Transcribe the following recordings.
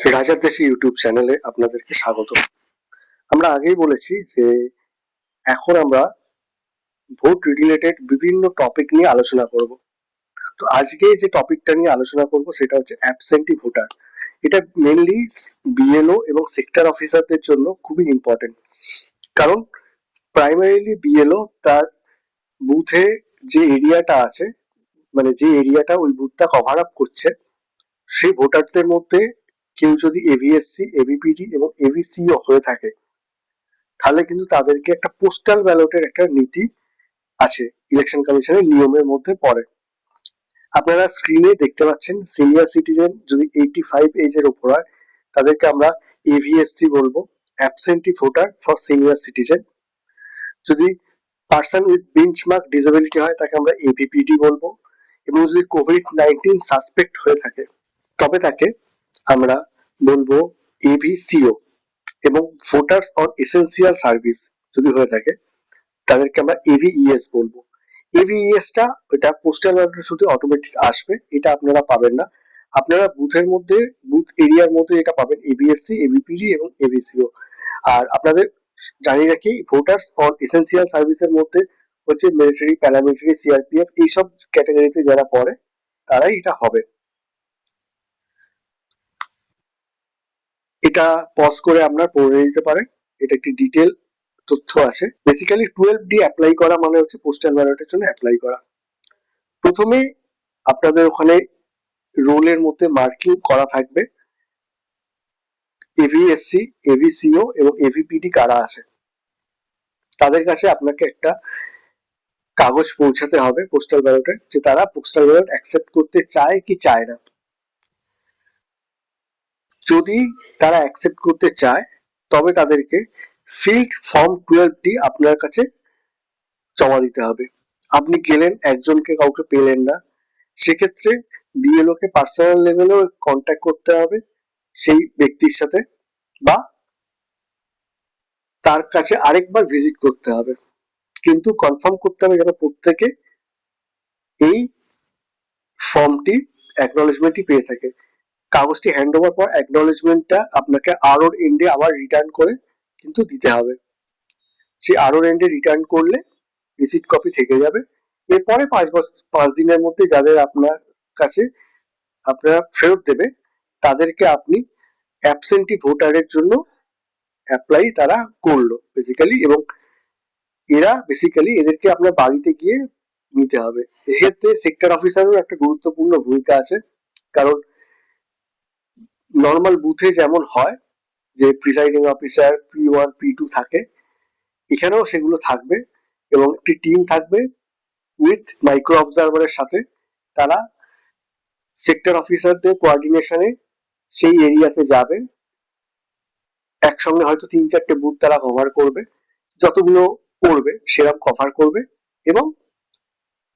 রাজার দেশে ইউটিউব চ্যানেলে আপনাদেরকে স্বাগত। আমরা আগেই বলেছি যে এখন আমরা ভোট রিলেটেড বিভিন্ন টপিক নিয়ে আলোচনা করব। তো আজকে যে টপিকটা নিয়ে আলোচনা করব সেটা হচ্ছে অ্যাবসেন্টি ভোটার। এটা মেনলি বিএলও এবং সেক্টর অফিসারদের জন্য খুবই ইম্পর্টেন্ট, কারণ প্রাইমারিলি বিএলও তার বুথে যে এরিয়াটা আছে, মানে যে এরিয়াটা ওই বুথটা কভার আপ করছে, সেই ভোটারদের মধ্যে কেউ যদি এভিএসসি, এভিপিডি এবং এভিসিও হয়ে থাকে, তাহলে কিন্তু তাদেরকে একটা পোস্টাল ব্যালটের একটা নীতি আছে, ইলেকশন কমিশনের নিয়মের মধ্যে পড়ে। আপনারা স্ক্রিনে দেখতে পাচ্ছেন, সিনিয়র সিটিজেন যদি 85 এজের উপর হয় তাদেরকে আমরা এভিএসসি বলবো, absentee voter for senior citizen. যদি পার্সন উইথ বেঞ্চমার্ক ডিসেবিলিটি হয় তাকে আমরা এভিপিডি বলবো, এবং যদি কোভিড-19 সাসপেক্ট হয়ে থাকে তবে তাকে আমরা বলবো এভিসিও, এবং ভোটার্স অন এসেন্সিয়াল সার্ভিস যদি হয়ে থাকে তাদেরকে আমরা এভিইএস বলবো। এভিইএস টা এটা পোস্টাল ব্যালটের শুধু অটোমেটিক আসবে, এটা আপনারা পাবেন না। আপনারা বুথের মধ্যে, বুথ এরিয়ার মধ্যে এটা পাবেন এবিএসসি, এবিপিডি এবং এবিসিও। আর আপনাদের জানিয়ে রাখি, ভোটার্স অন এসেন্সিয়াল সার্ভিসের মধ্যে হচ্ছে মিলিটারি, প্যারামিলিটারি, সিআরপিএফ, এইসব ক্যাটাগরিতে যারা পড়ে তারাই এটা হবে। এটা পজ করে আপনারা পড়ে নিতে পারেন, এটা একটি ডিটেল তথ্য আছে। বেসিক্যালি 12D অ্যাপ্লাই করা মানে হচ্ছে পোস্টাল ব্যালটের জন্য অ্যাপ্লাই করা। প্রথমে আপনাদের ওখানে রোলের মধ্যে মার্কিং করা থাকবে এভিএসসি, এভিসিও এবং এভিপিডি কারা আছে, তাদের কাছে আপনাকে একটা কাগজ পৌঁছাতে হবে পোস্টাল ব্যালটে, যে তারা পোস্টাল ব্যালট অ্যাকসেপ্ট করতে চায় কি চায় না। যদি তারা অ্যাকসেপ্ট করতে চায় তবে তাদেরকে ফিল্ড ফর্ম 12D আপনার কাছে জমা দিতে হবে। আপনি গেলেন, একজনকে কাউকে পেলেন না, সেক্ষেত্রে বিএলও কে পার্সোনাল লেভেলেও কন্ট্যাক্ট করতে হবে সেই ব্যক্তির সাথে, বা তার কাছে আরেকবার ভিজিট করতে হবে, কিন্তু কনফার্ম করতে হবে যেন প্রত্যেকে এই ফর্মটি, অ্যাকনলেজমেন্টটি পেয়ে থাকে। কাগজটি হ্যান্ড ওভার পর অ্যাকনলেজমেন্টটা আপনাকে আরওর এন্ডে আবার রিটার্ন করে কিন্তু দিতে হবে। সেই আরওর এন্ডে রিটার্ন করলে রিসিট কপি থেকে যাবে। এরপরে 5 দিনের মধ্যে যাদের আপনার কাছে আপনারা ফেরত দেবে তাদেরকে আপনি অ্যাবসেন্টি ভোটারের জন্য অ্যাপ্লাই তারা করলো বেসিক্যালি, এবং এরা বেসিক্যালি এদেরকে আপনার বাড়িতে গিয়ে নিতে হবে। এক্ষেত্রে সেক্টর অফিসারেরও একটা গুরুত্বপূর্ণ ভূমিকা আছে, কারণ নর্মাল বুথে যেমন হয় যে প্রিসাইডিং অফিসার P1 P2 থাকে, এখানেও সেগুলো থাকবে, এবং একটি টিম থাকবে উইথ মাইক্রো অবজারভারের সাথে। তারা সেক্টর অফিসারদের কোঅর্ডিনেশনে সেই এরিয়াতে যাবে, একসঙ্গে হয়তো 3-4টে বুথ তারা কভার করবে, যতগুলো করবে সেরকম কভার করবে, এবং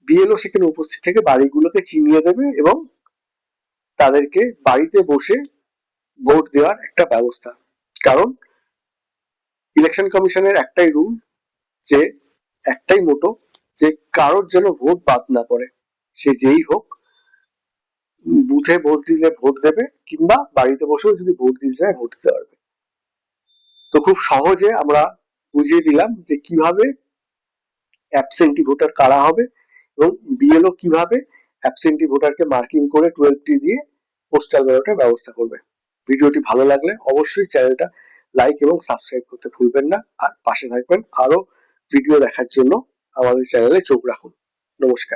বিএলও সেখানে উপস্থিত থেকে বাড়িগুলোকে চিনিয়ে দেবে এবং তাদেরকে বাড়িতে বসে ভোট দেওয়ার একটা ব্যবস্থা। কারণ ইলেকশন কমিশনের একটাই রুল, যে একটাই মোটো, যে কারোর যেন ভোট বাদ না পড়ে, সে যেই হোক, বুথে ভোট দিলে ভোট দেবে, কিংবা বাড়িতে বসেও যদি ভোট দিতে চায় ভোট দিতে পারবে। তো খুব সহজে আমরা বুঝিয়ে দিলাম যে কিভাবে অ্যাবসেন্টি ভোটার কারা হবে, এবং বিএলও কিভাবে অ্যাবসেন্টি ভোটারকে মার্কিং করে 12D দিয়ে পোস্টাল ব্যালটের ব্যবস্থা করবে। ভিডিওটি ভালো লাগলে অবশ্যই চ্যানেলটা লাইক এবং সাবস্ক্রাইব করতে ভুলবেন না, আর পাশে থাকবেন। আরো ভিডিও দেখার জন্য আমাদের চ্যানেলে চোখ রাখুন। নমস্কার।